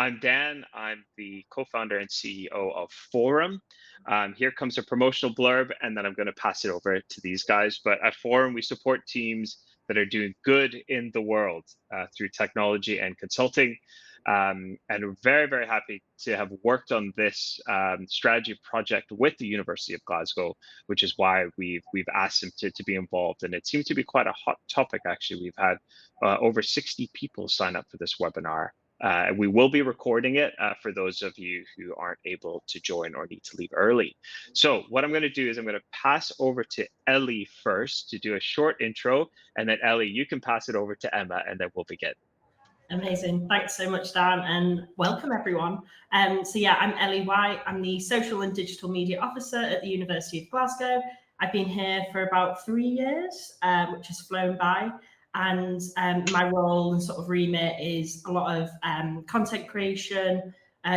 I'm Dan. I'm the co-founder and CEO of Forum. Here comes a promotional blurb, and then I'm going to pass it over to these guys. But at Forum, we support teams that are doing good in the world through technology and consulting. And we're very, very happy to have worked on this strategy project with the University of Glasgow, which is why we've asked them to be involved. And it seems to be quite a hot topic, actually. We've had over 60 people sign up for this webinar. We will be recording it for those of you who aren't able to join or need to leave early. So what I'm going to do is I'm going to pass over to Ellie first to do a short intro, and then Ellie, you can pass it over to Emma, and then we'll begin. Amazing. Thanks so much, Dan, and welcome everyone. So yeah, I'm Ellie White. I'm the Social and Digital Media Officer at the University of Glasgow. I've been here for about 3 years, which has flown by. And my role and sort of remit is a lot of content creation,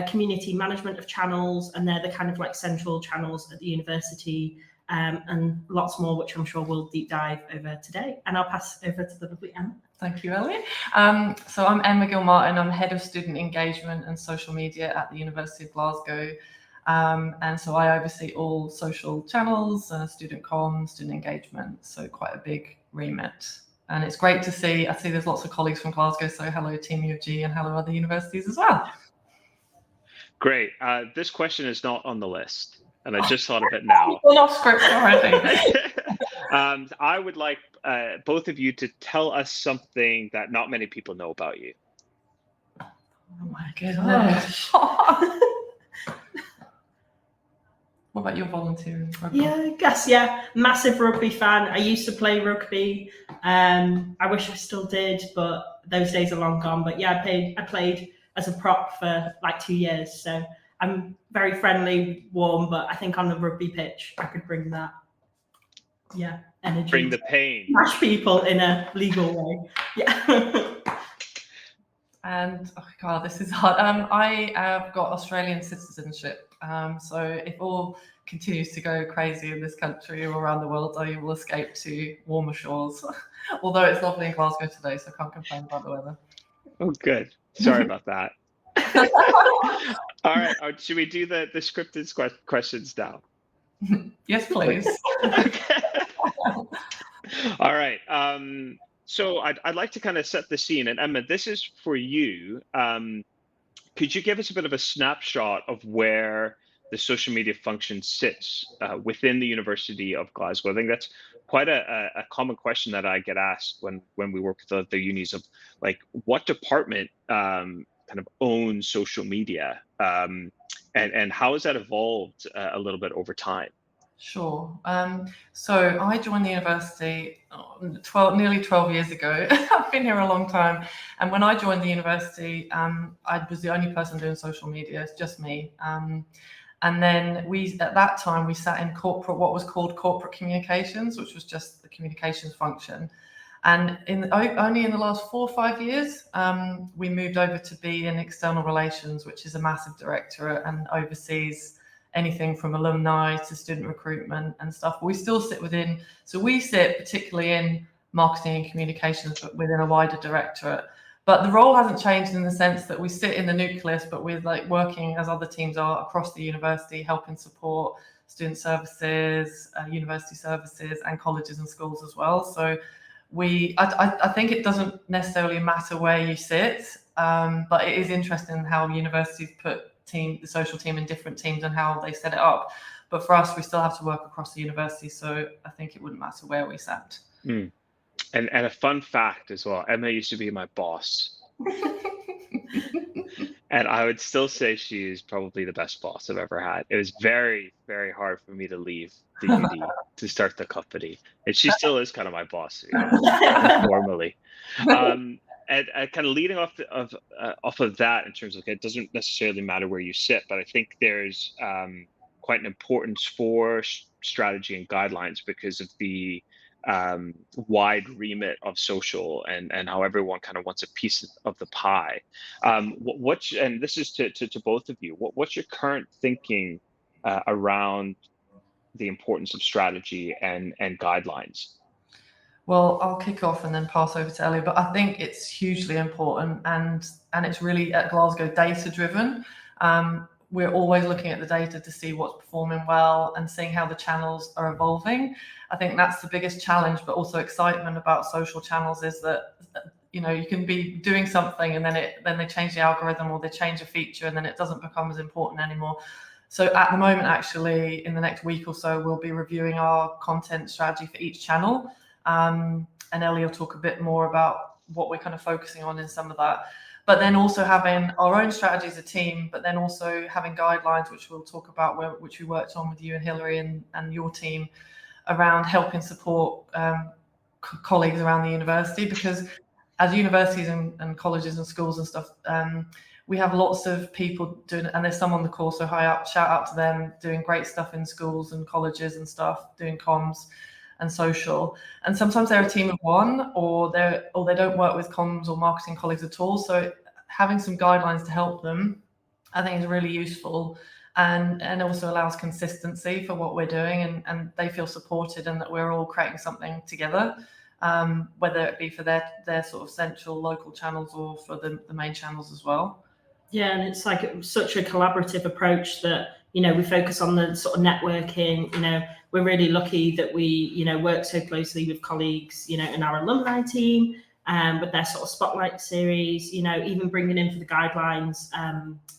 community management of channels, and they're the kind of like central channels at the university, and lots more, which I'm sure we'll deep dive over today. And I'll pass over to the lovely Emma. Thank you, Ellie. So I'm Emma Gilmartin. I'm Head of Student Engagement and Social Media at the University of Glasgow. And so I oversee all social channels, student comms, student engagement, so quite a big remit. And it's great to see, I see there's lots of colleagues from Glasgow, so hello Team U of G and hello other universities as well. Great. This question is not on the list, and I just thought of it now. Well, off script already. I would like both of you to tell us something that not many people know about you. Oh my goodness. What about your volunteering program? Yeah, I guess, yeah. Massive rugby fan. I used to play rugby. I wish I still did, but those days are long gone. But yeah, I played as a prop for like 2 years. So I'm very friendly, warm, but I think on the rugby pitch, I could bring that, yeah, energy. Bring the pain. Smash people in a legal way. Yeah. And oh God, this is hard. I have got Australian citizenship. So if all continues to go crazy in this country or around the world, I will escape to warmer shores. Although it's lovely in Glasgow today, so I can't complain about the weather. Oh, good. Sorry about that. All right. Should we do the scripted questions now? Yes, please. Okay. All right. So I'd like to kind of set the scene. And Emma, this is for you. Could you give us a bit of a snapshot of where the social media function sits within the University of Glasgow? I think that's quite a common question that I get asked when we work with the unis of like, what department kind of owns social media, and how has that evolved a little bit over time? Sure. So I joined the university nearly 12 years ago. I've been here a long time. And when I joined the university, I was the only person doing social media. It's just me. And then at that time, we sat in what was called corporate communications, which was just the communications function. And only in the last 4 or 5 years, we moved over to be in external relations, which is a massive directorate and oversees anything from alumni to student recruitment and stuff. We still sit within, so we sit particularly in marketing and communications, but within a wider directorate. But the role hasn't changed in the sense that we sit in the nucleus, but we're like working as other teams are across the university, helping support student services, university services, and colleges and schools as well. So I think it doesn't necessarily matter where you sit, but it is interesting how universities put the social team in different teams and how they set it up. But for us, we still have to work across the university, so I think it wouldn't matter where we sat. And a fun fact as well, Emma used to be my boss. And I would still say she is probably the best boss I've ever had. It was very, very hard for me to leave the uni to start the company. And she still is kind of my boss, formally. And kind of leading off of that in terms of, it doesn't necessarily matter where you sit, but I think there's quite an importance for strategy and guidelines because of the wide remit of social and how everyone kind of wants a piece of the pie. And this is to both of you, what's your current thinking around the importance of strategy and guidelines? Well, I'll kick off and then pass over to Ellie, but I think it's hugely important, and it's really at Glasgow data driven. We're always looking at the data to see what's performing well and seeing how the channels are evolving. I think that's the biggest challenge, but also excitement about social channels is that, you know, you can be doing something and then they change the algorithm or they change a feature and then it doesn't become as important anymore. So at the moment, actually, in the next week or so, we'll be reviewing our content strategy for each channel. And Ellie will talk a bit more about what we're kind of focusing on in some of that. But then also having our own strategy as a team, but then also having guidelines, which we'll talk about, which we worked on with you and Hilary and your team around helping support colleagues around the university, because as universities and colleges and schools and stuff, we have lots of people doing, and there's some on the call, so shout out to them, doing great stuff in schools and colleges and stuff, doing comms and social. And sometimes they're a team of one, or they don't work with comms or marketing colleagues at all. So having some guidelines to help them, I think, is really useful, and also allows consistency for what we're doing, and they feel supported and that we're all creating something together. Whether it be for their sort of central local channels or for the main channels as well. Yeah, and it's like such a collaborative approach that, you know, we focus on the sort of networking. You know, we're really lucky that we, you know, work so closely with colleagues, you know, in our alumni team, with their sort of spotlight series, you know, even bringing in for the guidelines,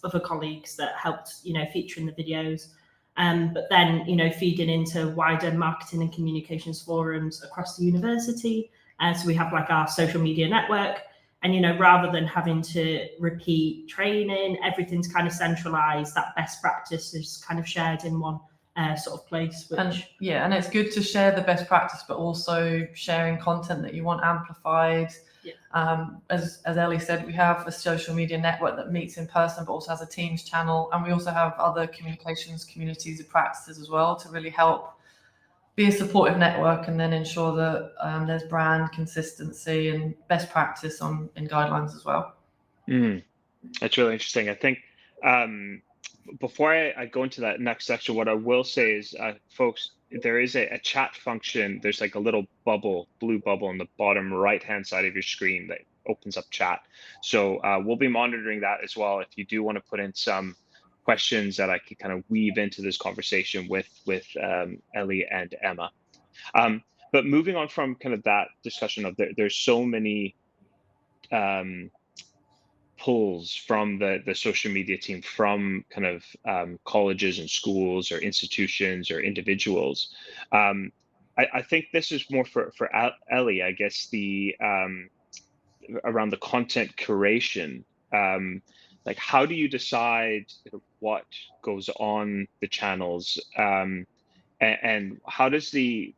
other colleagues that helped, you know, feature in the videos. But then, you know, feeding into wider marketing and communications forums across the university. So we have like our social media network. And, you know, rather than having to repeat training, everything's kind of centralized. That best practice is kind of shared in one sort of place. And it's good to share the best practice, but also sharing content that you want amplified. Yeah. As Ellie said, we have a social media network that meets in person, but also has a Teams channel. And we also have other communications communities of practices as well to really help be a supportive network and then ensure that there's brand consistency and best practice in guidelines as well. That's really interesting. I think before I go into that next section, what I will say is, folks, there is a chat function. There's like a little blue bubble on the bottom right-hand side of your screen that opens up chat. So we'll be monitoring that as well. If you do want to put in some questions that I could kind of weave into this conversation with Ellie and Emma. But moving on from kind of that discussion of there's so many pulls from the social media team from kind of colleges and schools or institutions or individuals. I think this is more for Ellie, I guess, the around the content curation. Like, how do you decide what goes on the channels, and how does the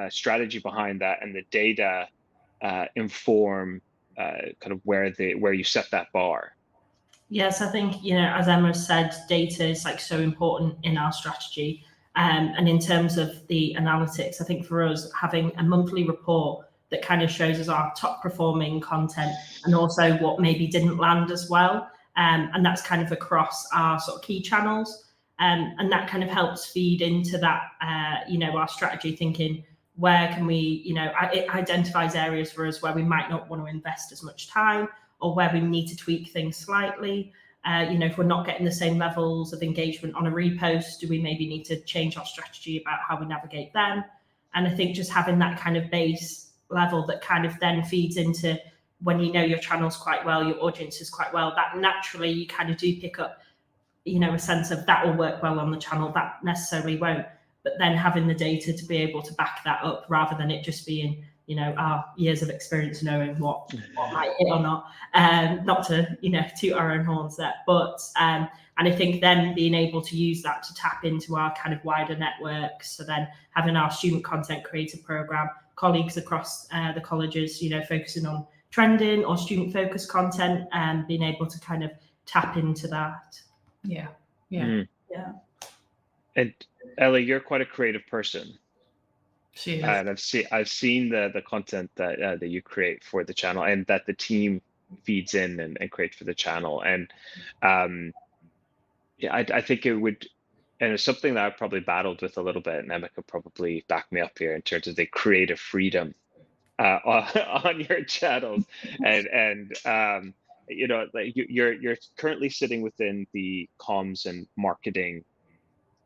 strategy behind that and the data inform kind of where you set that bar? Yes, I think, you know, as Emma said, data is like so important in our strategy. And in terms of the analytics, I think for us, having a monthly report that kind of shows us our top performing content and also what maybe didn't land as well. And that's kind of across our sort of key channels. And that kind of helps feed into that, you know, our strategy thinking, where can we, you know, it identifies areas for us where we might not want to invest as much time or where we need to tweak things slightly. You know, if we're not getting the same levels of engagement on a repost, do we maybe need to change our strategy about how we navigate them? And I think just having that kind of base level that kind of then feeds into when you know your channels quite well, your audiences quite well, that naturally you kind of do pick up, you know, a sense of that will work well on the channel, that necessarily won't. But then having the data to be able to back that up rather than it just being, you know, our years of experience knowing what might hit or not. Not to, you know, toot our own horns there, but and I think then being able to use that to tap into our kind of wider networks. So then having our student content creator program, colleagues across the colleges, you know, focusing on trending or student focused content and being able to kind of tap into that. Yeah. And Ellie, you're quite a creative person. She is. And I've seen the content that you create for the channel and that the team feeds in and creates for the channel. And I think it would, and it's something that I've probably battled with a little bit, and Emma could probably back me up here in terms of the creative freedom on your channels, and like you're currently sitting within the comms and marketing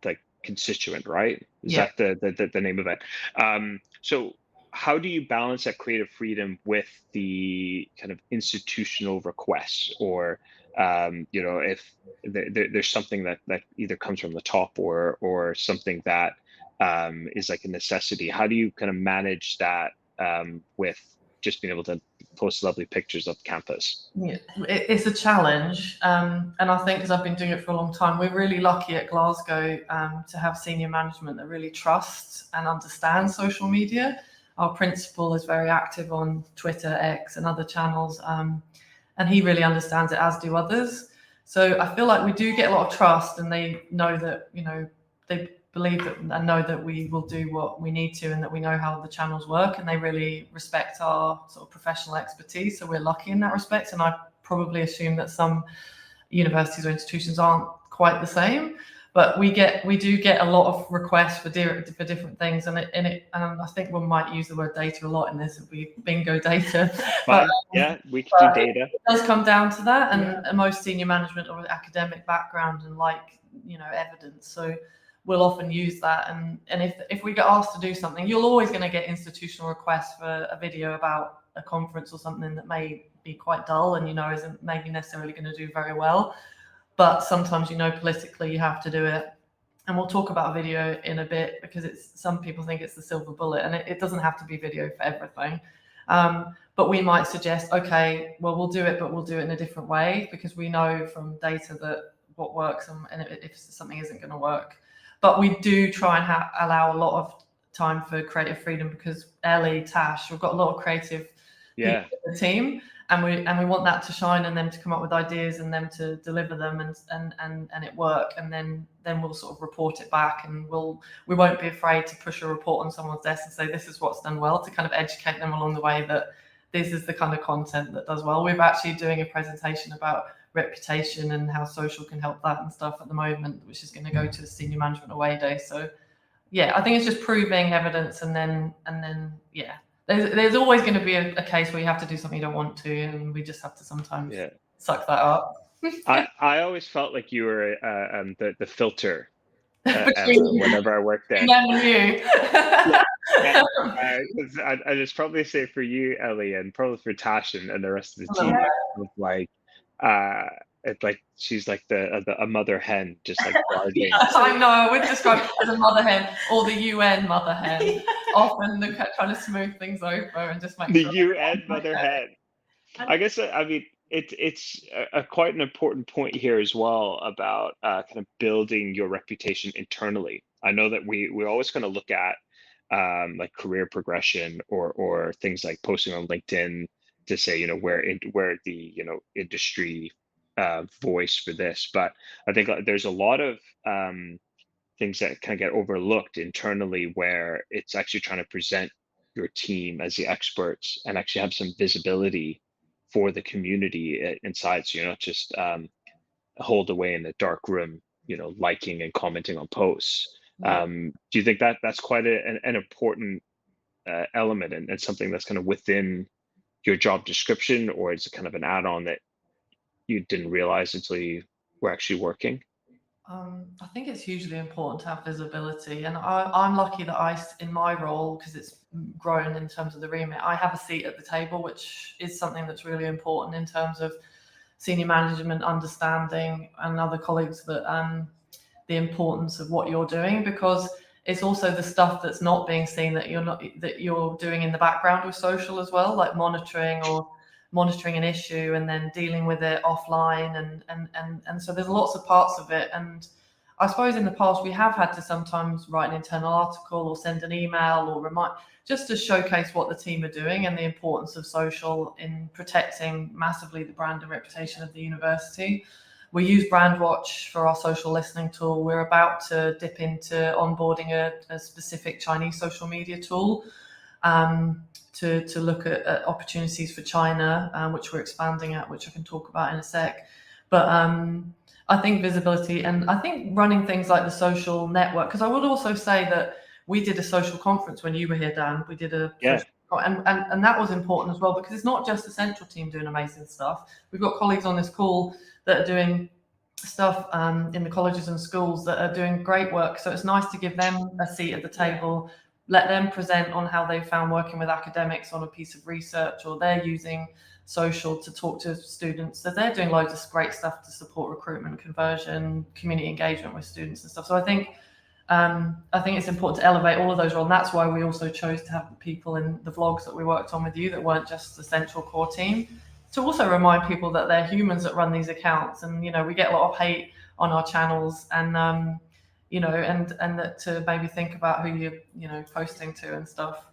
like constituent, right? Is Yeah. that the name of it? So how do you balance that creative freedom with the kind of institutional requests, or if there's something that either comes from the top or something that is like a necessity? How do you kind of manage that with just being able to post lovely pictures of campus? Yeah, it's a challenge, and I think because I've been doing it for a long time, we're really lucky at Glasgow to have senior management that really trusts and understands social media. Our principal is very active on Twitter, X, and other channels, and he really understands it, as do others. So I feel like we do get a lot of trust, and they know that they believe that and know that we will do what we need to, and that we know how the channels work, and they really respect our sort of professional expertise. So we're lucky in that respect, and I probably assume that some universities or institutions aren't quite the same. But we do get a lot of requests for different things, and I think we might use the word data a lot in this. It'll be bingo data. Fine. Yeah, we can do data. It does come down to that, and most senior management or academic background and evidence. So we'll often use that, and if we get asked to do something, you're always going to get institutional requests for a video about a conference or something that may be quite dull and isn't maybe necessarily going to do very well. But sometimes politically you have to do it, and we'll talk about video in a bit, because some people think it's the silver bullet, and it doesn't have to be video for everything. But we might suggest, okay, well, we'll do it, but we'll do it in a different way, because we know from data that what works and if something isn't going to work. But we do try and allow a lot of time for creative freedom, because Ellie, Tash, we've got a lot of creative people in the team, and we want that to shine, and them to come up with ideas, and them to deliver them, and it work, and then we'll sort of report it back, and we won't be afraid to push a report on someone's desk and say this is what's done well, to kind of educate them along the way that this is the kind of content that does well. We're actually doing a presentation about reputation and how social can help that and stuff at the moment, which is going to go to the senior management away day. So yeah, I think it's just proving evidence, and then yeah, there's always going to be a case where you have to do something you don't want to, and we just have to sometimes suck that up. I always felt like you were the filter whenever I worked there. I just probably say for you, Ellie, and probably for Tash and the rest of the team, it's like she's like a mother hen, just like guarding. I know, I would describe it as a mother hen, or the UN mother hen. Often they're trying to smooth things over and just make the UN mother hen. I guess it's quite an important point here as well about kind of building your reputation internally. I know that we always kind of look at like career progression or things like posting on LinkedIn to say where the industry voice for this, but I think there's a lot of things that kind of get overlooked internally, where it's actually trying to present your team as the experts and actually have some visibility for the community inside. So you're not just holed away in the dark room, liking and commenting on posts. Do you think that that's quite an important element, and something that's kind of within your job description, or is it kind of an add-on that you didn't realize until you were actually working? I think it's hugely important to have visibility, and I'm lucky that in my role, because it's grown in terms of the remit, I have a seat at the table, which is something that's really important in terms of senior management understanding, and other colleagues, that the importance of what you're doing, because it's also the stuff that's not being seen that you're doing in the background with social as well, like monitoring an issue and then dealing with it offline, and so there's lots of parts of it. And I suppose in the past we have had to sometimes write an internal article or send an email or remind, just to showcase what the team are doing and the importance of social in protecting massively the brand and reputation of the university. We use Brandwatch for our social listening tool. We're about to dip into onboarding a specific Chinese social media tool to look at opportunities for China, which we're expanding at, which I can talk about in a sec. But I think visibility, and I think running things like the social network, because I would also say that we did a social conference when you were here, Dan. We did a social And that was important as well, because it's not just the central team doing amazing stuff. We've got colleagues on this call that are doing stuff in the colleges and schools that are doing great work. So it's nice to give them a seat at the table, let them present on how they found working with academics on a piece of research, or they're using social to talk to students. So they're doing loads of great stuff to support recruitment, conversion, community engagement with students and stuff. So I think it's important to elevate all of those roles. And that's why we also chose to have the people in the vlogs that we worked on with you that weren't just the central core team, to also remind people that they're humans that run these accounts. And, you know, we get a lot of hate on our channels, and, you know, and that to maybe think about who you're, you know, posting to and stuff.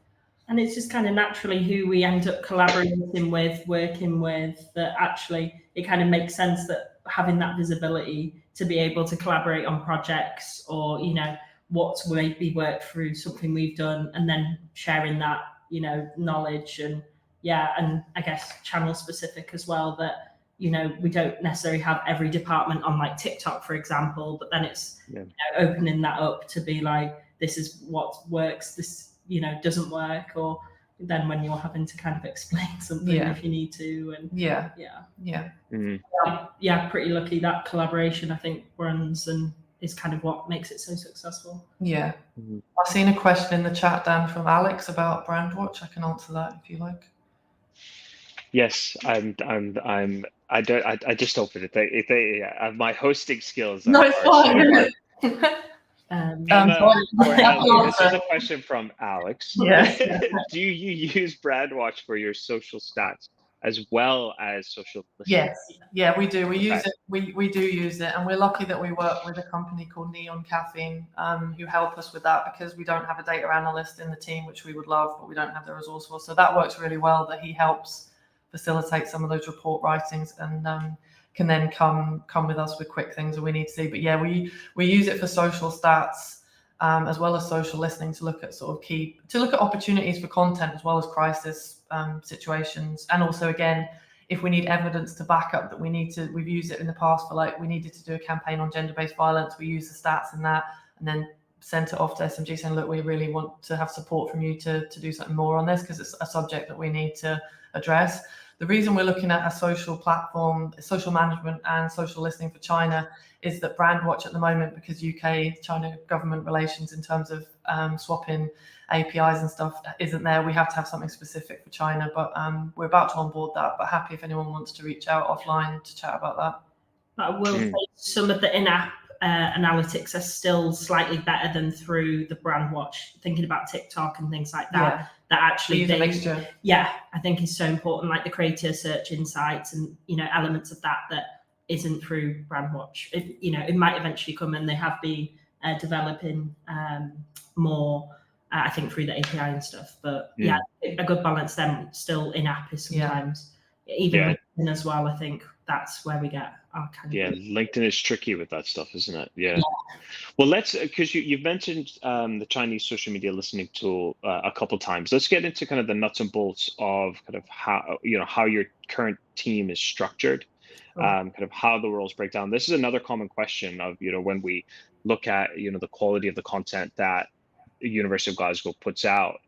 And it's just kind of naturally who we end up collaborating with, working with, that actually it kind of makes sense that having that visibility to be able to collaborate on projects, or, you know, what's maybe worked through something we've done, and then sharing that, you know, knowledge. And and I guess channel specific as well, that, you know, we don't necessarily have every department on like TikTok, for example, but then it's you know, opening that up to be like, this is what works, this, you know, doesn't work, or then when you're having to kind of explain something if you need to. And pretty lucky that collaboration, I think, runs and is kind of what makes it so successful. I've seen a question in the chat, Dan, from Alex about Brandwatch. I can answer that if you like. Yes, I just opened it. My hosting skills No, it's fine. This is a question from Alex. Yes. Do you use Brandwatch for your social stats as well as social listening? Yes, we do. We use it. We do use it, and we're lucky that we work with a company called Neon Caffeine, who help us with that, because we don't have a data analyst in the team, which we would love, but we don't have the resource for. So that works really well, that he helps facilitate some of those report writings, and can then come with us with quick things that we need to see. But yeah, we use it for social stats, as well as social listening, to look at opportunities for content, as well as crisis situations. And also, again, if we need evidence to back up that we've used it in the past for, like, we needed to do a campaign on gender-based violence, we use the stats in that, and then sent it off to SMG saying, look, we really want to have support from you to do something more on this, because it's a subject that we need to address. The reason we're looking at a social platform, social management and social listening for China, is that Brandwatch at the moment, because UK-China government relations in terms of swapping APIs and stuff isn't there, we have to have something specific for China. But we're about to onboard that, but happy if anyone wants to reach out offline to chat about that. I will say some of the in-app analytics are still slightly better than through the Brandwatch, thinking about TikTok and things like that. That actually a mixture. I think is so important, like the creator search insights and, you know, elements of that isn't through Brandwatch. It might eventually come, and they have been developing more, I think, through the API and stuff. But a good balance then still in-app is sometimes, even LinkedIn as well. I think that's where we get our kind of LinkedIn is tricky with that stuff, isn't it? Well, let's, because you've mentioned the Chinese social media listening tool a couple times. Let's get into kind of the nuts and bolts of kind of how your current team is structured, kind of how the roles break down. This is another common question of, when we look at, the quality of the content that the University of Glasgow puts out.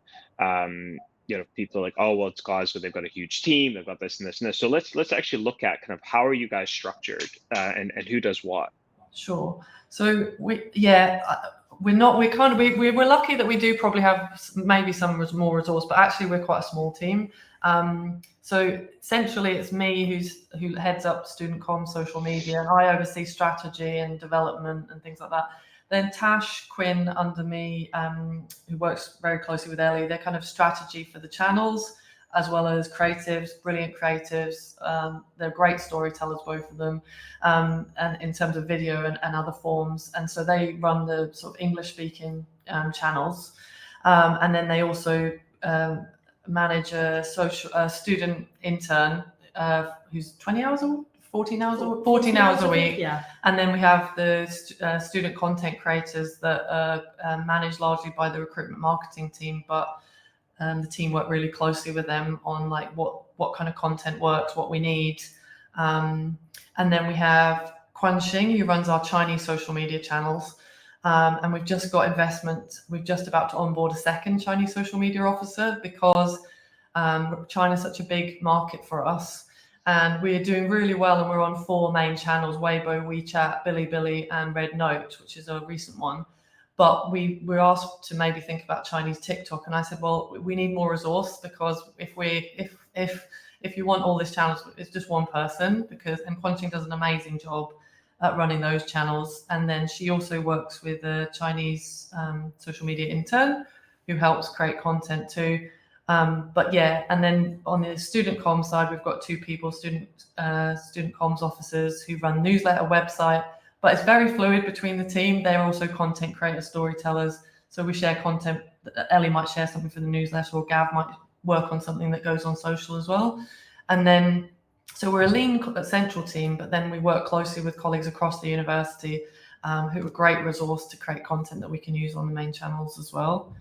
People are like, oh, well, it's Glasgow, they've got a huge team, they've got this and this and this. So let's actually look at kind of how are you guys structured, and who does what. Sure. So we're lucky that we do probably have maybe some more resource, but actually we're quite a small team. So essentially it's me who heads up student comms, social media, and I oversee strategy and development and things like that. Then Tash, Quinn under me, who works very closely with Ellie, they're kind of strategy for the channels, as well as creatives, brilliant creatives. They're great storytellers, both of them, and in terms of video and other forms. And so they run the sort of English-speaking channels. And then they also manage a student intern who's 20 hours a week. 14 hours a week. Yeah. And then we have the student content creators that are managed largely by the recruitment marketing team, but the team work really closely with them on like what kind of content works, what we need. And then we have Quan Xing, who runs our Chinese social media channels. And we've just got investment. We're just about to onboard a second Chinese social media officer, because China's such a big market for us, and we're doing really well, and we're on 4 main channels: Weibo, WeChat, Bilibili, and Red Note, which is a recent one. But we were asked to maybe think about Chinese TikTok, and I said, well, we need more resource, because if you want all these channels, it's just one person, and Quanqing does an amazing job at running those channels. And then she also works with a Chinese social media intern who helps create content too. But yeah, and then on the student comms side, we've got 2 people, student comms officers who run newsletter, website, but it's very fluid between the team. They're also content creators, storytellers. So we share content. Ellie might share something for the newsletter, or Gav might work on something that goes on social as well. And then, so we're a lean central team, but then we work closely with colleagues across the university who are a great resource to create content that we can use on the main channels as well.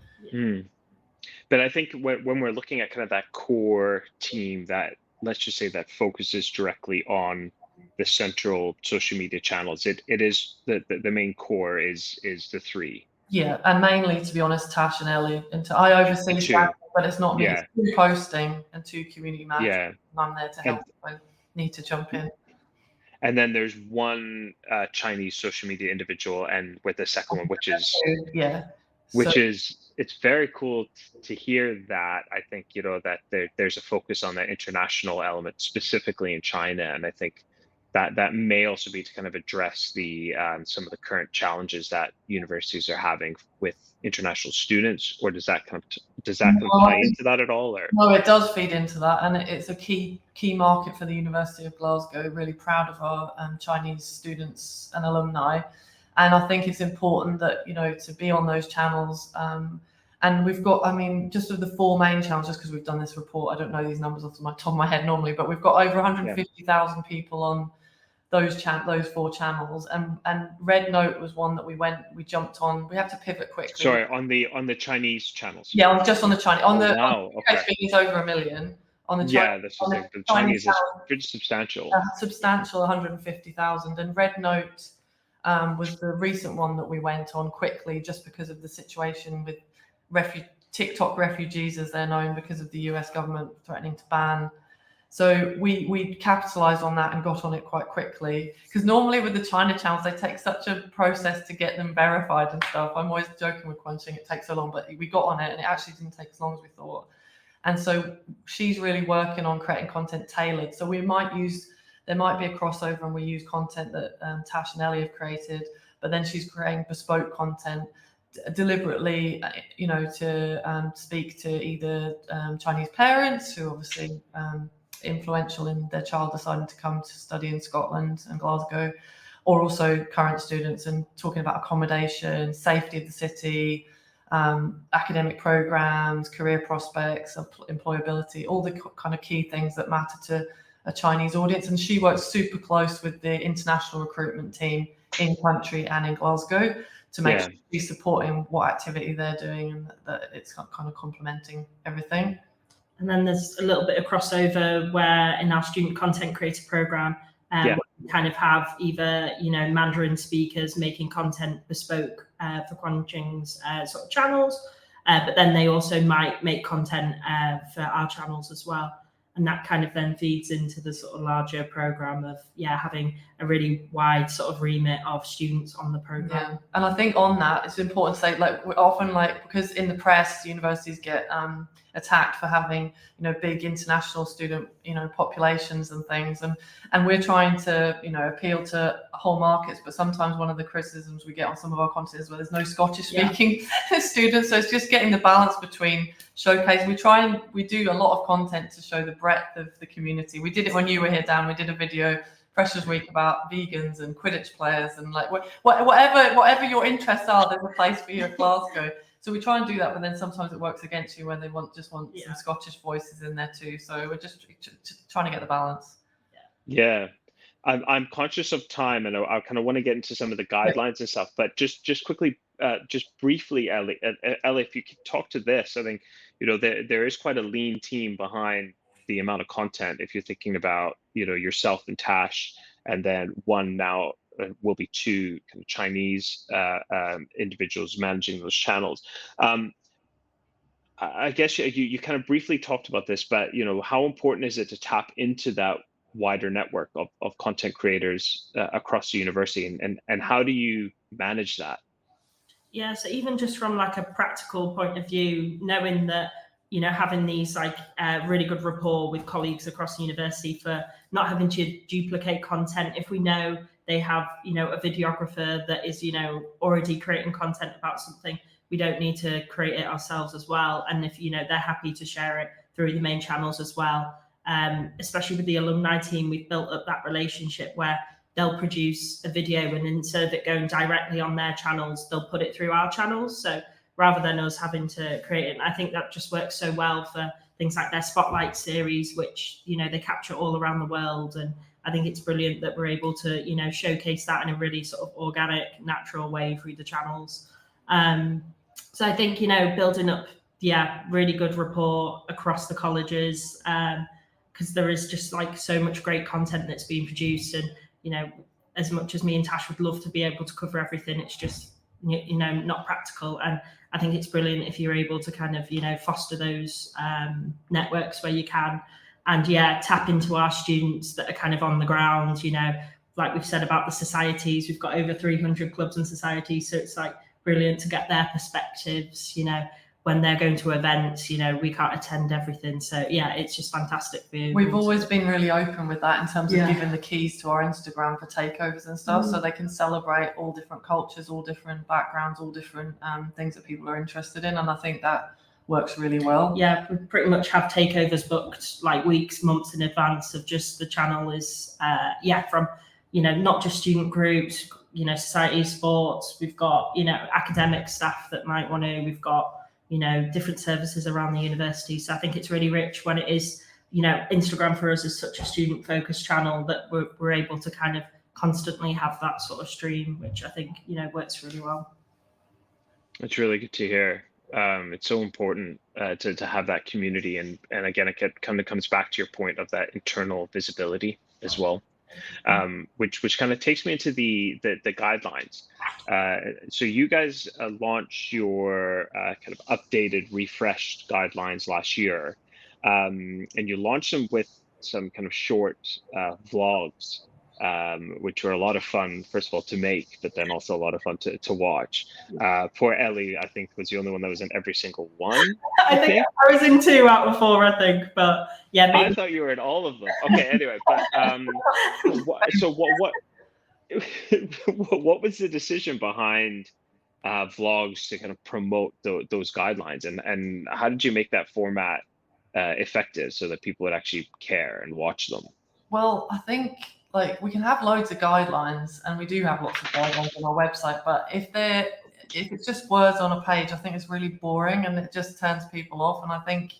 But I think when we're looking at kind of that core team that, let's just say, that focuses directly on the central social media channels, it is the main core is the 3. Yeah, and mainly, to be honest, Tash and Ellie. And I oversee that, but it's not me. Yeah. It's 2 posting and 2 community managers. Yeah. And I'm there to help if I need to jump in. And then there's 1 Chinese social media individual, and with the second one, which is it's very cool to hear that. I think, that there's a focus on that international element, specifically in China, and I think that may also be to kind of address the some of the current challenges that universities are having with international students. Or does that kind of play into that at all? Or no, it does feed into that, and it's a key market for the University of Glasgow. Really proud of our Chinese students and alumni, and I think it's important that to be on those channels. And we've got, just of the 4 main channels, just because we've done this report, I don't know these numbers off the top of my head normally, but we've got over 150,000 people on those 4 channels, and Red Note was one that we jumped on. We have to pivot quickly. Sorry, on the Chinese channels. Yeah, just on the Chinese. Wow, okay. It's over 1 million. On the the Chinese is pretty substantial. Substantial, 150,000. And Red Note was the recent one that we went on quickly, just because of the situation with TikTok refugees, as they're known, because of the US government threatening to ban. So we capitalized on that and got on it quite quickly, because normally with the China channels, they take such a process to get them verified and stuff. I'm always joking with Quanqing, it takes so long, but we got on it and it actually didn't take as long as we thought. And so she's really working on creating content tailored. So there might be a crossover, and we use content that Tash and Ellie have created, but then she's creating bespoke content deliberately, to speak to either Chinese parents who obviously influential in their child deciding to come to study in Scotland and Glasgow, or also current students, and talking about accommodation, safety of the city, academic programs, career prospects, employability, all the kind of key things that matter to a Chinese audience. And she works super close with the international recruitment team in country and in Glasgow to make sure she's supporting what activity they're doing, and that it's kind of complementing everything. And then there's a little bit of crossover where in our student content creator program, we kind of have either, Mandarin speakers making content bespoke for Quanqing's sort of channels, but then they also might make content for our channels as well. And that kind of then feeds into the sort of larger program of having a really wide sort of remit of students on the program. Yeah. And I think on that, it's important to say, we're often because in the press, universities get attacked for having big international student populations and things, and we're trying to appeal to whole markets, but sometimes one of the criticisms we get on some of our content is where there's no Scottish speaking students. So it's just getting the balance between showcase. We do a lot of content to show the breadth of the community. We did it when you were here, Dan. We did a video Freshers Week about vegans and Quidditch players, and whatever your interests are, there's a place for you at Glasgow. So we try and do that, but then sometimes it works against you when they want some Scottish voices in there too. So we're just trying to get the balance. Yeah. I'm conscious of time, and I kind of want to get into some of the guidelines and stuff, but just quickly, just briefly, Ellie, if you could talk to this. I think, there is quite a lean team behind the amount of content. If you're thinking about, yourself and Tash, and then one now will be 2 kind of Chinese individuals managing those channels. I guess you kind of briefly talked about this, but how important is it to tap into that wider network of content creators across the university, and how do you manage that? Yeah, so even just from like a practical point of view, knowing that, having these like really good rapport with colleagues across the university for not having to duplicate content. If we know they have, a videographer that is, already creating content about something, we don't need to create it ourselves as well. And if, they're happy to share it through the main channels as well. Especially with the alumni team, we've built up that relationship where they'll produce a video, and instead of it going directly on their channels, they'll put it through our channels. So rather than us having to create it, I think that just works so well for things like their Spotlight series, which, they capture all around the world. And I think it's brilliant that we're able to, showcase that in a really sort of organic, natural way through the channels. So I think, building up, really good rapport across the colleges, because there is just like so much great content that's being produced. And as much as me and Tash would love to be able to cover everything, it's just, not practical. And I think it's brilliant if you're able to kind of, foster those networks where you can, and tap into our students that are kind of on the ground, like we've said about the societies, we've got over 300 clubs and societies. So it's like brilliant to get their perspectives, when they're going to events, we can't attend everything. So it's just fantastic. We've always been really open with that in terms of giving the keys to our Instagram for takeovers and stuff, so they can celebrate all different cultures, all different backgrounds, all different things that people are interested in. And I think that works really well. Yeah, we pretty much have takeovers booked like weeks, months in advance of just the channel is, from, not just student groups, society, sports. We've got, academic staff that might want to, we've got, different services around the university. So I think it's really rich when it is, Instagram for us is such a student focused channel that we're able to kind of constantly have that sort of stream, which I think, works really well. It's really good to hear. It's so important to have that community, and again, it kind of comes back to your point of that internal visibility as well, which kind of takes me into the guidelines. So you guys launched your kind of updated, refreshed guidelines last year, and you launched them with some kind of short vlogs, which were a lot of fun, first of all, to make, but then also a lot of fun to watch. Poor Ellie, I think, was the only one that was in every single one. I think I was in 2 out of 4, I think, but maybe. I thought you were in all of them. Okay, anyway, but so what was the decision behind vlogs to kind of promote those guidelines, and how did you make that format effective so that people would actually care and watch them? Well, I think like we can have loads of guidelines, and we do have lots of guidelines on our website, but if it's just words on a page, I think it's really boring and it just turns people off. And I think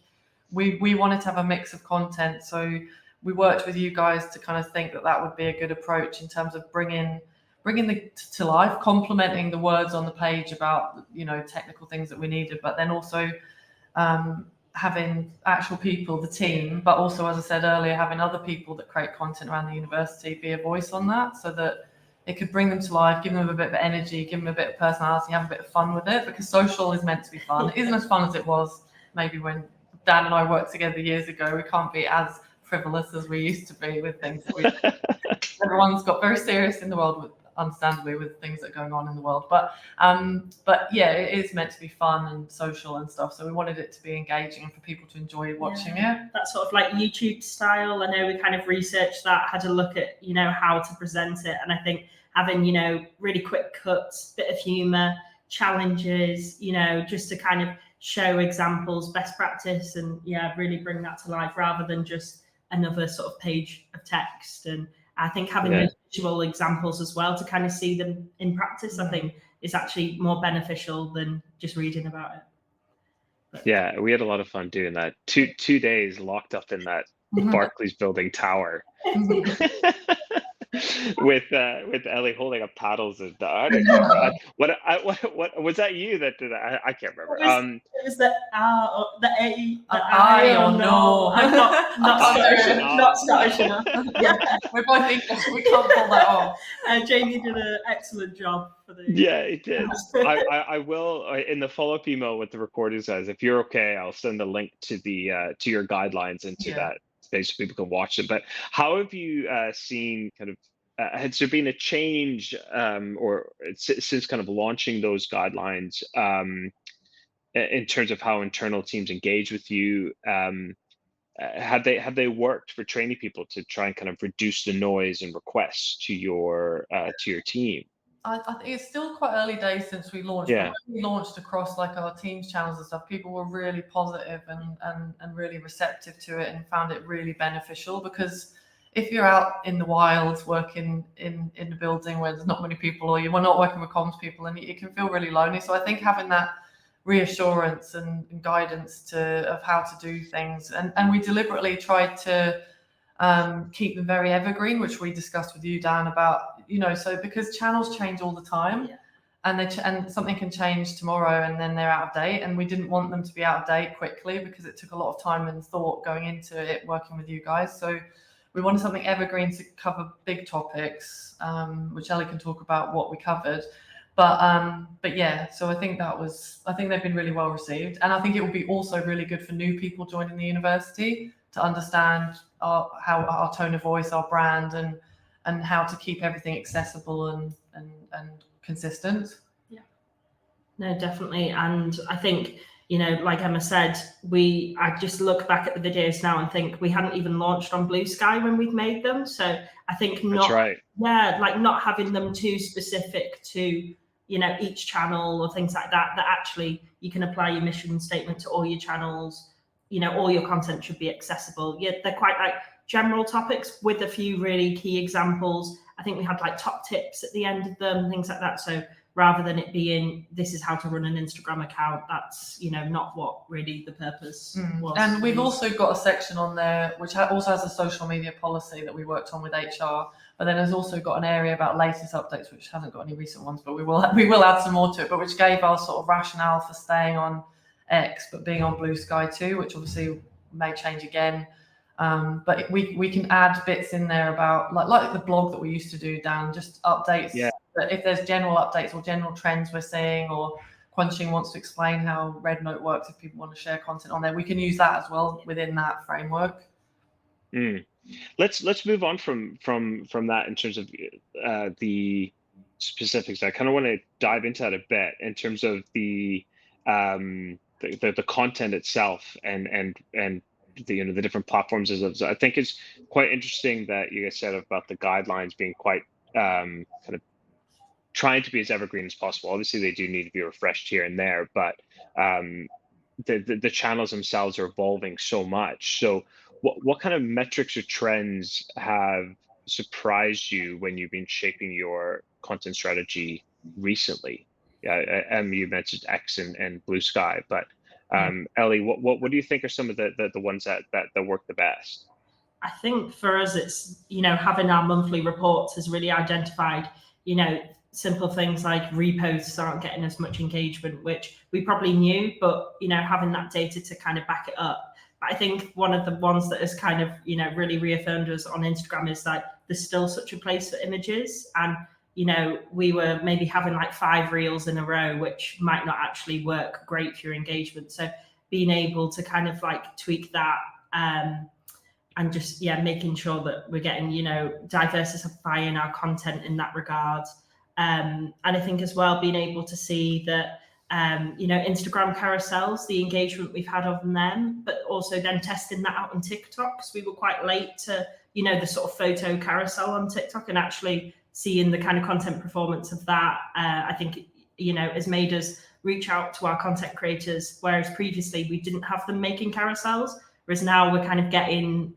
we wanted to have a mix of content, so we worked with you guys to kind of think that would be a good approach in terms of bringing to life, complementing the words on the page about technical things that we needed, but then also having actual people, the team, but also, as I said earlier, having other people that create content around the university be a voice on that, so that it could bring them to life, give them a bit of energy, give them a bit of personality, have a bit of fun with it, because social is meant to be fun. It isn't as fun as it was maybe when Dan and I worked together years ago. We can't be as frivolous as we used to be with things. Everyone's got very serious in the world, understandably, with things that are going on in the world. But it is meant to be fun and social and stuff. So we wanted it to be engaging and for people to enjoy watching it. That sort of like YouTube style. I know we kind of researched that, had a look at, how to present it. And I think having, really quick cuts, bit of humor, challenges, just to kind of show examples, best practice, and really bring that to life rather than just another sort of page of text. And I think having those visual examples as well to kind of see them in practice, I think is actually more beneficial than just reading about it. But, yeah, we had a lot of fun doing that. Two days locked up in that Barclays building tower. with Ellie holding up paddles and what was that you that did that? I can't remember. It was the R or the A, the I or no. I'm not Scottish enough. Yeah, we're both English. We can't pull that off. Jamie did an excellent job for the. Yeah, it did. I will in the follow-up email with the recording says, if you're okay, I'll send a link to the to your guidelines and to that space so people can watch it. But how have you seen kind of has there been a change or since kind of launching those guidelines in terms of how internal teams engage with you? Have they worked for training people to try and kind of reduce the noise and requests to your team? I think it's still quite early days since we launched. Yeah. But when we launched across like our Teams channels and stuff, people were really positive and really receptive to it and found it really beneficial, because if you're out in the wilds working in the building where there's not many people, or you're not working with comms people, and it can feel really lonely. So I think having that reassurance and guidance of how to do things, and we deliberately tried to keep them very evergreen, which we discussed with you, Dan, about, so because channels change all the time, and something can change tomorrow and then they're out of date, and we didn't want them to be out of date quickly because it took a lot of time and thought going into it working with you guys. So we wanted something evergreen to cover big topics, which Ellie can talk about what we covered. But yeah, so I think they've been really well received, and I think it will be also really good for new people joining the university to understand how our tone of voice, our brand, and how to keep everything accessible and consistent. Yeah, no, definitely. And I think, like Emma said, I just look back at the videos now and think we hadn't even launched on Blue Sky when we've made them. So I think That's right. like not having them too specific to each channel or things like that actually you can apply your mission statement to all your channels. All your content should be accessible. Yeah, they're quite like general topics with a few really key examples. I think we had like top tips at the end of them, things like that. So rather than it being, this is how to run an Instagram account, that's, not what really the purpose was. And we've also got a section on there, which also has a social media policy that we worked on with HR. But then there's also got an area about latest updates, which hasn't got any recent ones, but we will add some more to it, but which gave our sort of rationale for staying on X, but being on Blue Sky too, which obviously may change again. But we can add bits in there about like the blog that we used to do, Dan, just updates. Yeah. That if there's general updates or general trends we're seeing, or Quenching wants to explain how RedNote works, if people want to share content on there, we can use that as well within that framework. Let's move on from that in terms of the specifics. I kind of want to dive into that a bit in terms of the content itself and the different platforms. I think it's quite interesting that you guys said about the guidelines being quite kind of trying to be as evergreen as possible. Obviously, they do need to be refreshed here and there, but the channels themselves are evolving so much. So what kind of metrics or trends have surprised you when you've been shaping your content strategy recently? You mentioned X and Blue Sky, but Ellie, what do you think are some of the ones that work the best? I think for us, it's having our monthly reports has really identified simple things like reposts aren't getting as much engagement, which we probably knew, but having that data to kind of back it up. But I think one of the ones that has kind of really reaffirmed us on Instagram is like there's still such a place for images, and we were maybe having like 5 reels in a row, which might not actually work great for your engagement. So being able to kind of like tweak that and just making sure that we're getting diversifying our content in that regard. And I think as well being able to see that Instagram carousels, the engagement we've had on them, but also then testing that out on TikTok, because we were quite late to the sort of photo carousel on TikTok, and actually seeing the kind of content performance of that. I think has made us reach out to our content creators, whereas previously we didn't have them making carousels, whereas now we're kind of getting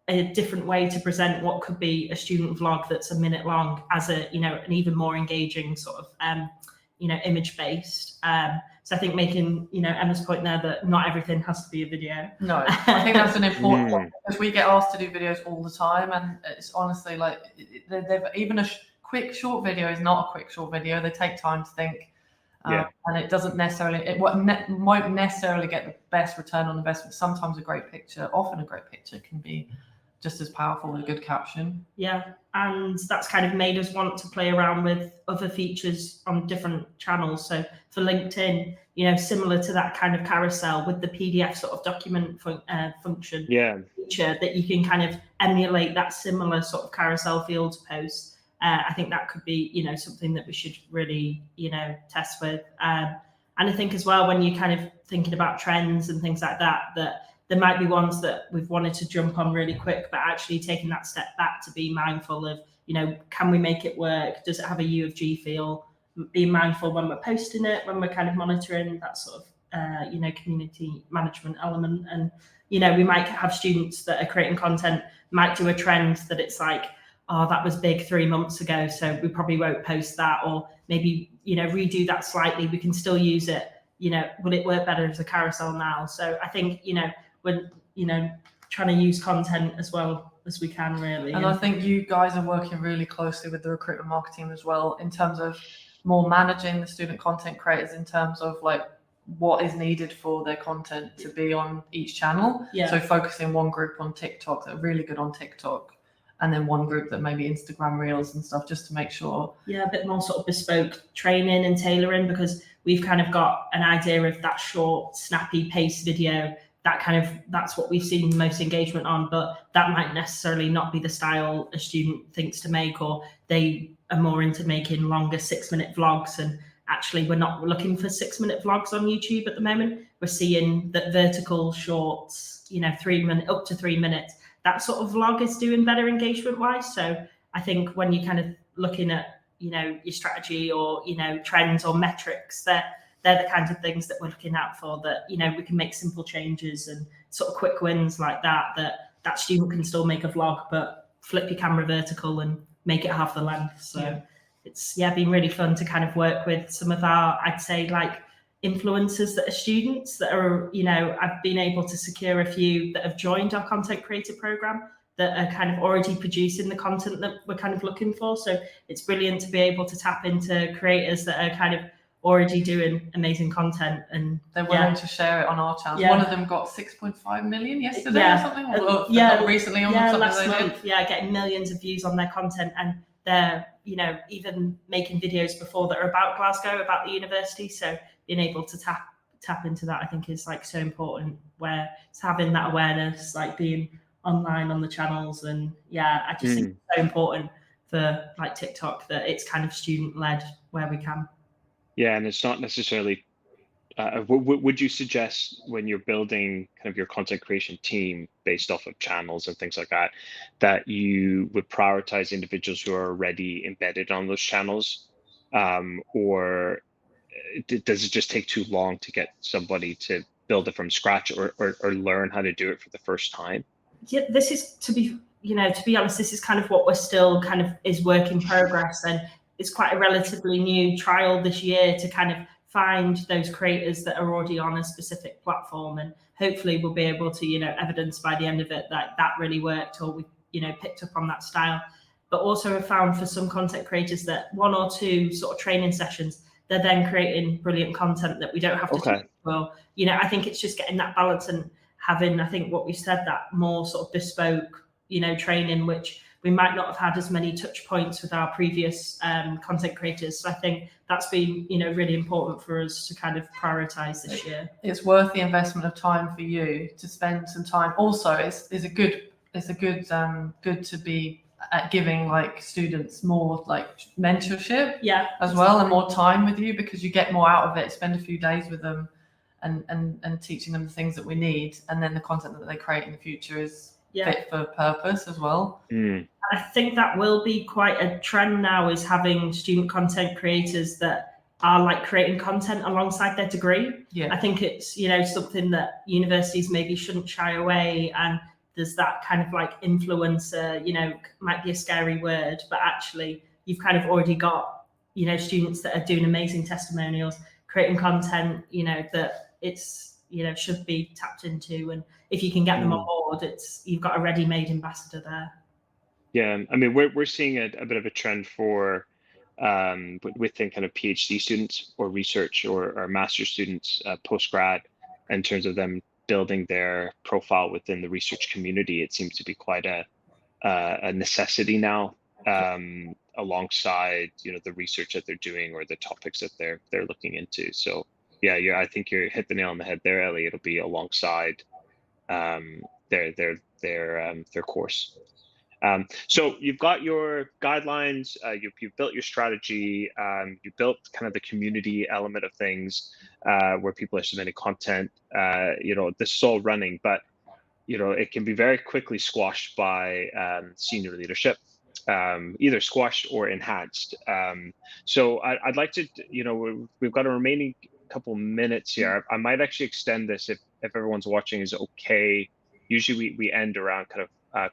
a different way to present what could be a student vlog that's a minute long as an even more engaging sort of image based. So I think making, Emma's point there that not everything has to be a video. No, I think that's an important one, because we get asked to do videos all the time, and it's honestly like even a quick short video is not a quick short video. They take time to think, and it doesn't necessarily, won't necessarily get the best return on investment. Sometimes often a great picture can be just as powerful as a good caption. Yeah, and that's kind of made us want to play around with other features on different channels. So for LinkedIn, similar to that kind of carousel with the PDF sort of document function feature, that you can kind of emulate that similar sort of carousel fields post. I think that could be, something that we should really, test with. And I think as well, when you're kind of thinking about trends and things like that, that there might be ones that we've wanted to jump on really quick, but actually taking that step back to be mindful of, can we make it work? Does it have a U of G feel? Being mindful when we're posting it, when we're kind of monitoring that sort of, community management element. And, we might have students that are creating content, might do a trend that it's like, oh, that was big 3 months ago, so we probably won't post that, or maybe, redo that slightly. We can still use it. Will it work better as a carousel now? So I think, we're, trying to use content as well as we can, really. And I think you guys are working really closely with the recruitment marketing as well, in terms of more managing the student content creators, in terms of like what is needed for their content to be on each channel. Yeah. So focusing one group on TikTok that are really good on TikTok, and then one group that maybe Instagram Reels and stuff, just to make sure. Yeah, a bit more sort of bespoke training and tailoring, because we've kind of got an idea of that short, snappy pace video. That's what we've seen most engagement on, but that might necessarily not be the style a student thinks to make, or they are more into making longer 6-minute vlogs. And actually, we're not looking for 6-minute vlogs on YouTube at the moment. We're seeing that vertical shorts, 3 minutes, up to 3 minutes, that sort of vlog is doing better engagement wise. So I think when you're kind of looking at, your strategy or, trends or metrics, they're the kinds of things that we're looking out for, that, we can make simple changes and sort of quick wins like that student can still make a vlog, but flip your camera vertical and make it half the length. So it's been really fun to kind of work with some of our, I'd say, like, influencers that are students that are, I've been able to secure a few that have joined our content creator program that are kind of already producing the content that we're kind of looking for. So it's brilliant to be able to tap into creators that are kind of already doing amazing content, and they're willing to share it on our channels. One of them got 6.5 million yesterday or something, or recently on something last month. Getting millions of views on their content, and they're even making videos before that are about Glasgow, about the university. So being able to tap into that, I think, is like so important, where it's having that awareness, like being online on the channels. And I just think it's so important for like TikTok that it's kind of student led where we can. Yeah, and it's not necessarily. Would you suggest, when you're building kind of your content creation team based off of channels and things like that, that you would prioritize individuals who are already embedded on those channels, or does it just take too long to get somebody to build it from scratch, or learn how to do it for the first time? Yeah, this is to be honest, this is kind of what we're still kind of is work in progress, and it's quite a relatively new trial this year to kind of find those creators that are already on a specific platform, and hopefully we'll be able to evidence by the end of it that really worked, or we picked up on that style. But also have found for some content creators that 1 or 2 sort of training sessions, they're then creating brilliant content that we don't have to teach. Well, I think it's just getting that balance and having, I think what we said, that more sort of bespoke training, which we might not have had as many touch points with our previous content creators. So I think that's been, really important for us to kind of prioritize this year. It's worth the investment of time for you to spend some time. Also, it's good to be giving like students more like mentorship as well, and more time with you, because you get more out of it. Spend a few days with them and teaching them the things that we need, and then the content that they create in the future is fit for purpose as well. I think that will be quite a trend now, is having student content creators that are like creating content alongside their degree. I think it's something that universities maybe shouldn't shy away, and there's that kind of like influencer, might be a scary word, but actually you've kind of already got students that are doing amazing testimonials, creating content, that it's, should be tapped into. And if you can get them on board, you've got a ready-made ambassador there. Yeah, I mean, we're seeing a bit of a trend for within kind of PhD students or research or master students post-grad, in terms of them building their profile within the research community. It seems to be quite a necessity now, alongside the research that they're doing or the topics that they're looking into. So yeah, I think you hit the nail on the head there, Ellie. It'll be alongside their course. So you've got your guidelines, you've built your strategy, you built kind of the community element of things, where people are submitting content. This is all running, but it can be very quickly squashed by senior leadership, either squashed or enhanced. So I'd like to, we've got a remaining couple minutes here. I might actually extend this if everyone's watching is okay. Usually we end around kind of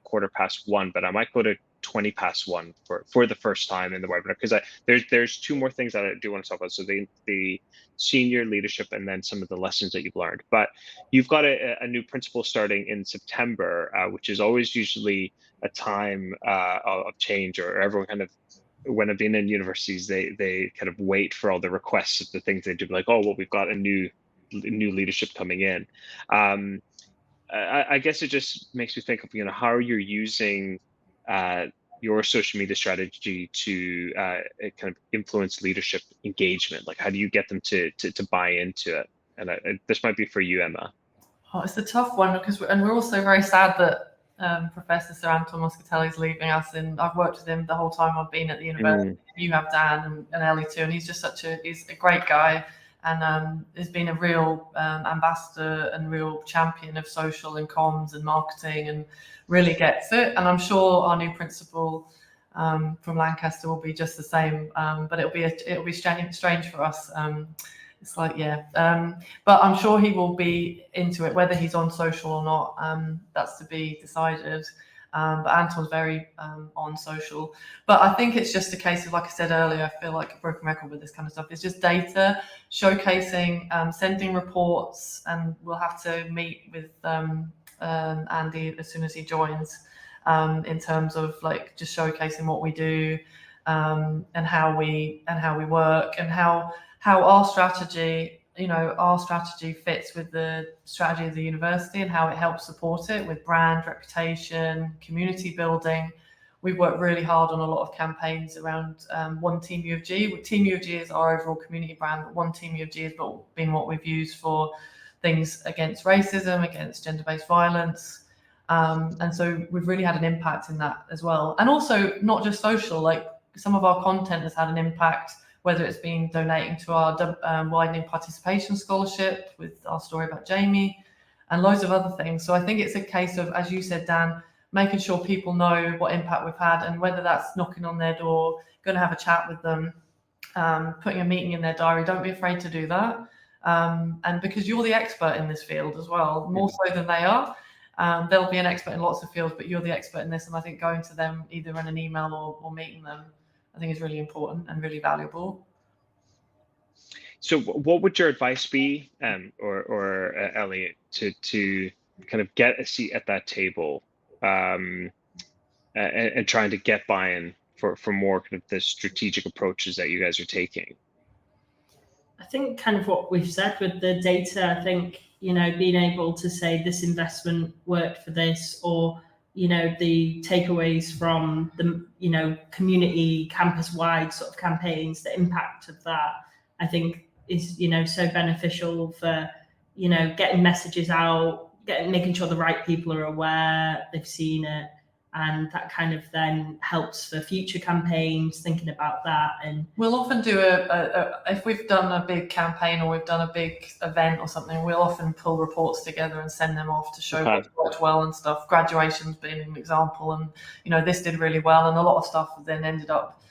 1:15, but I might go to 1:20 for the first time in the webinar, because there's two more things that I do want to talk about. So the senior leadership and then some of the lessons that you've learned. But you've got a new principal starting in September, which is always usually a time of change, or everyone kind of, when I've been in universities, they kind of wait for all the requests of the things they do, like, oh, well, we've got a new leadership coming in. I guess it just makes me think of how you're using your social media strategy to kind of influence leadership engagement. Like, how do you get them to buy into it? And this might be for you, Emma. Oh, it's a tough one, because we're also very sad that Professor Sir Anton Moscatelli is leaving us, and I've worked with him the whole time I've been at the university. You have Dan and Ellie too, and he's just he's a great guy, and has been a real ambassador and real champion of social and comms and marketing, and really gets it. And I'm sure our new principal from Lancaster will be just the same, but it'll be strange for us. It's like, but I'm sure he will be into it, whether he's on social or not. That's to be decided. But Anton's very on social. But I think it's just a case of, like I said earlier, I feel like a broken record with this kind of stuff. It's just data, showcasing, sending reports, and we'll have to meet with Andy as soon as he joins, in terms of like just showcasing what we do, and how we work, and how our strategy fits with the strategy of the university, and how it helps support it with brand, reputation, community building. We've worked really hard on a lot of campaigns around One Team U of G. Team U of G is our overall community brand, but One Team U of G has been what we've used for things against racism, against gender-based violence. And so we've really had an impact in that as well. And also not just social, like some of our content has had an impact, whether it's been donating to our widening participation scholarship with our story about Jamie, and loads of other things. So I think it's a case of, as you said, Dan, making sure people know what impact we've had, and whether that's knocking on their door, going to have a chat with them, putting a meeting in their diary. Don't be afraid to do that. And because you're the expert in this field as well, more so than they are. They'll be an expert in lots of fields, but you're the expert in this. And I think going to them either in an email or meeting them, I think is really important and really valuable. So what would your advice be, or Elliot, to kind of get a seat at that table, and trying to get buy-in for more kind of the strategic approaches that you guys are taking? I think kind of what we've said with the data, I think, being able to say this investment worked for this, or, the takeaways from the, community campus-wide sort of campaigns, the impact of that, I think is, so beneficial for, getting messages out, making sure the right people are aware, they've seen it. And that kind of then helps for future campaigns, thinking about that. And we'll often do if we've done a big campaign or we've done a big event or something, we'll often pull reports together and send them off to show what's worked well and stuff. Graduations being an example, and this did really well, and a lot of stuff then ended up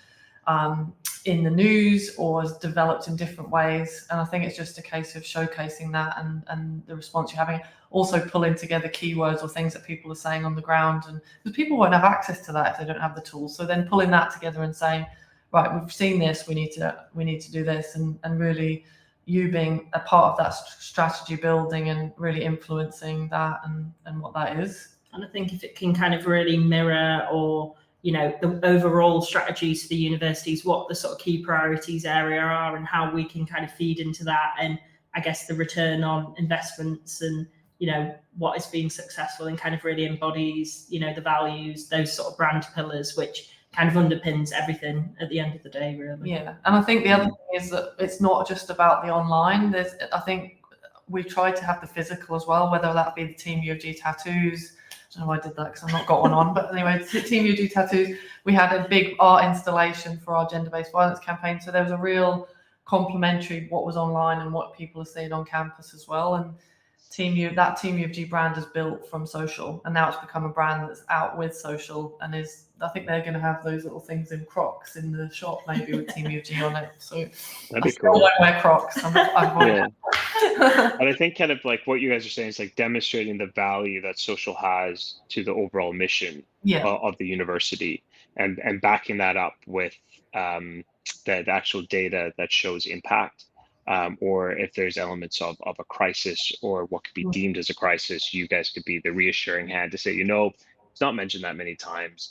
in the news or has developed in different ways. And I think it's just a case of showcasing that and the response you're having. Also pulling together keywords or things that people are saying on the ground, and because people won't have access to that if they don't have the tools. So then pulling that together and saying, right, we've seen this, we need to do this, and really you being a part of that strategy building and really influencing that and what that is. And I think if it can kind of really mirror or, the overall strategies for the universities, what the sort of key priorities area are and how we can kind of feed into that, and I guess the return on investments and, what is being successful, and kind of really embodies, the values, those sort of brand pillars, which kind of underpins everything at the end of the day, really. Yeah, and I think the other thing is that it's not just about the online. I think we tried to have the physical as well, whether that be the Team U of G tattoos. I don't know why I did that because I've not got one on, but anyway, Team U of G tattoos. We had a big art installation for our gender-based violence campaign, so there was a real complementary what was online and what people are seeing on campus as well. And Team U of G brand is built from social, and now it's become a brand that's out with social, and I think they're going to have those little things in Crocs in the shop, maybe with Team U of G on it. So that'd be I cool. still don't wear Crocs. Yeah. And I think kind of like what you guys are saying is like demonstrating the value that social has to the overall mission of the university, and backing that up with the actual data that shows impact. Or if there's elements of a crisis or what could be deemed as a crisis, you guys could be the reassuring hand to say, it's not mentioned that many times,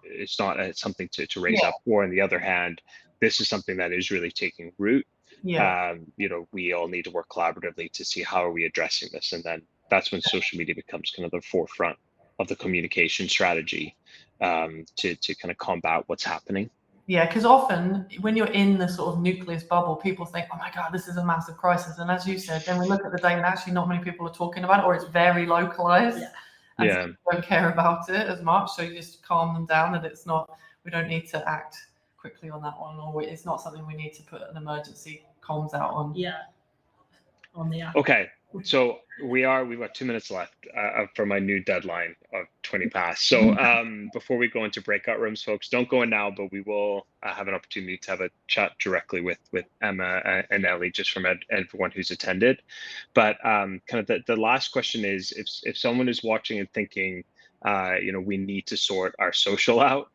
it's not something to raise up. Or on the other hand, this is something that is really taking root. We all need to work collaboratively to see how are we addressing this, and then that's when social media becomes kind of the forefront of the communication strategy to kind of combat what's happening. Yeah, because often when you're in the sort of nucleus bubble, people think, oh my God, this is a massive crisis. And as you said, then we look at the data and actually not many people are talking about it, or it's very localized. And so you don't care about it as much. So you just calm them down that we don't need to act quickly on that one, or it's not something we need to put an emergency comms out on. On the app. Okay. So we've got 2 minutes left for my new deadline of 20 past. So before we go into breakout rooms, folks, don't go in now, but we will have an opportunity to have a chat directly with Emma and Ellie, just from everyone who's attended. But kind of the last question is, if someone is watching and thinking, we need to sort our social out,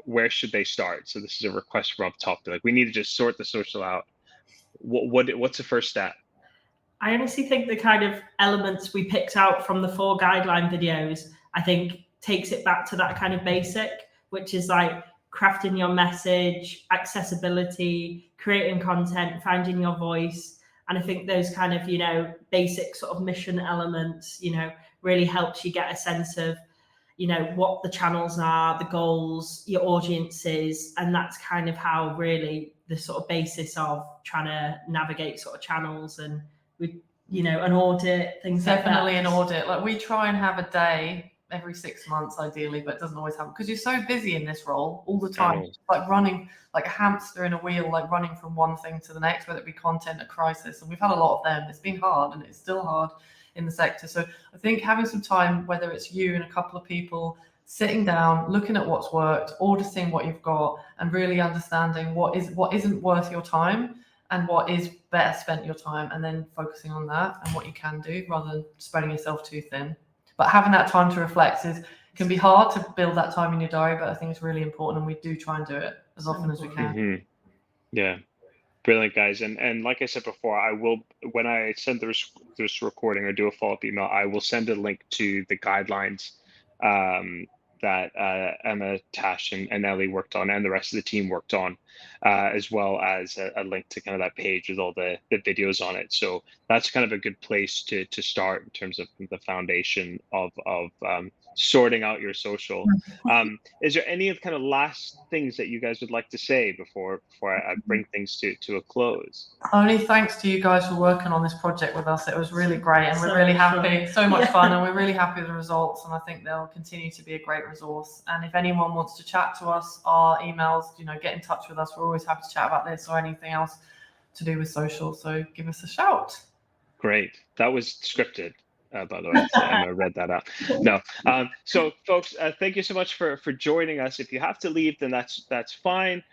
where should they start? So this is a request from up top. Like, we need to just sort the social out. What's the first step? I honestly think the kind of elements we picked out from the 4 guideline videos, I think takes it back to that kind of basic, which is like crafting your message, accessibility, creating content, finding your voice. And I think those kind of, basic sort of mission elements, really helps you get a sense of, what the channels are, the goals, your audiences. And that's kind of how really the sort of basis of trying to navigate sort of channels and an audit, things like that. Definitely an audit. Like, we try and have a day every 6 months ideally, but it doesn't always happen because you're so busy in this role all the time. Like running like a hamster in a wheel, like running from one thing to the next, whether it be content or crisis. And we've had a lot of them. It's been hard, and it's still hard in the sector. So I think having some time, whether it's you and a couple of people, sitting down, looking at what's worked, auditing what you've got, and really understanding what isn't worth your time and what is better spent your time, and then focusing on that and what you can do rather than spreading yourself too thin. But having that time to reflect can be hard to build that time in your diary, but I think it's really important, and we do try and do it as often as we can. Mm-hmm. Yeah. Brilliant, guys. And like I said before, I will, when I send this recording or do a follow-up email, I will send a link to the guidelines that Emma, Tash, and Ellie worked on, and the rest of the team worked on, as well as a link to kind of that page with all the videos on it. So that's kind of a good place to start in terms of the foundation of sorting out your social. Is there any kind of last things that you guys would like to say before I bring things to a close? Only thanks to you guys for working on this project with us. It was really great, and we're really happy. So much fun, and we're really happy with the results, and I think they'll continue to be a great resource. And if anyone wants to chat to us, our emails, get in touch with us. We're always happy to chat about this or anything else to do with social, so give us a shout. Great. That was scripted, by the way. So Emma read that out. No. So folks, thank you so much for joining us. If you have to leave, then that's fine.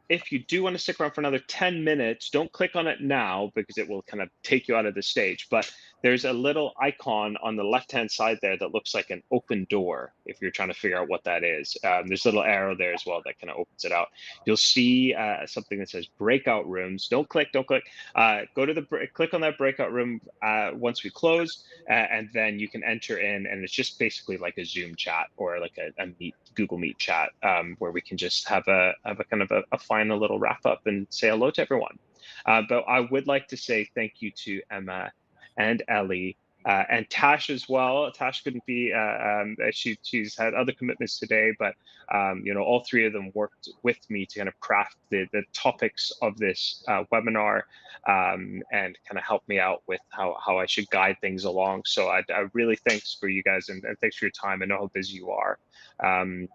if you do want to stick around for another 10 minutes, don't click on it now because it will kind of take you out of the stage. But there's a little icon on the left-hand side there that looks like an open door if you're trying to figure out what that is. There's a little arrow there as well that kind of opens it out. You'll see something that says breakout rooms. Don't click. Go to click on that breakout room once we close, and then you can enter in, and it's just basically like a Zoom chat or like a Google Meet chat where we can just have a kind of a final little wrap up and say hello to everyone. But I would like to say thank you to Emma and Ellie and Tash as well. Tash couldn't be, she's had other commitments today, but all three of them worked with me to kind of craft the topics of this webinar and kind of help me out with how I should guide things along. So I really thanks for you guys and thanks for your time. I know how busy you are. And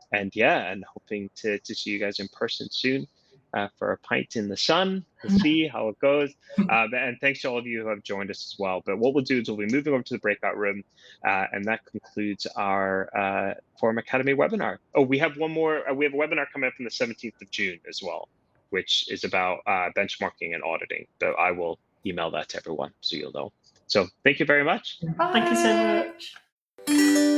hoping to see you guys in person soon. For a pint in the sun. We'll see how it goes. And thanks to all of you who have joined us as well. But what we'll do is we'll be moving over to the breakout room, and that concludes our Forum Academy webinar. Oh, we have one more. We have a webinar coming up on the 17th of June as well, which is about benchmarking and auditing. So I will email that to everyone so you'll know. So thank you very much. Thank you so much.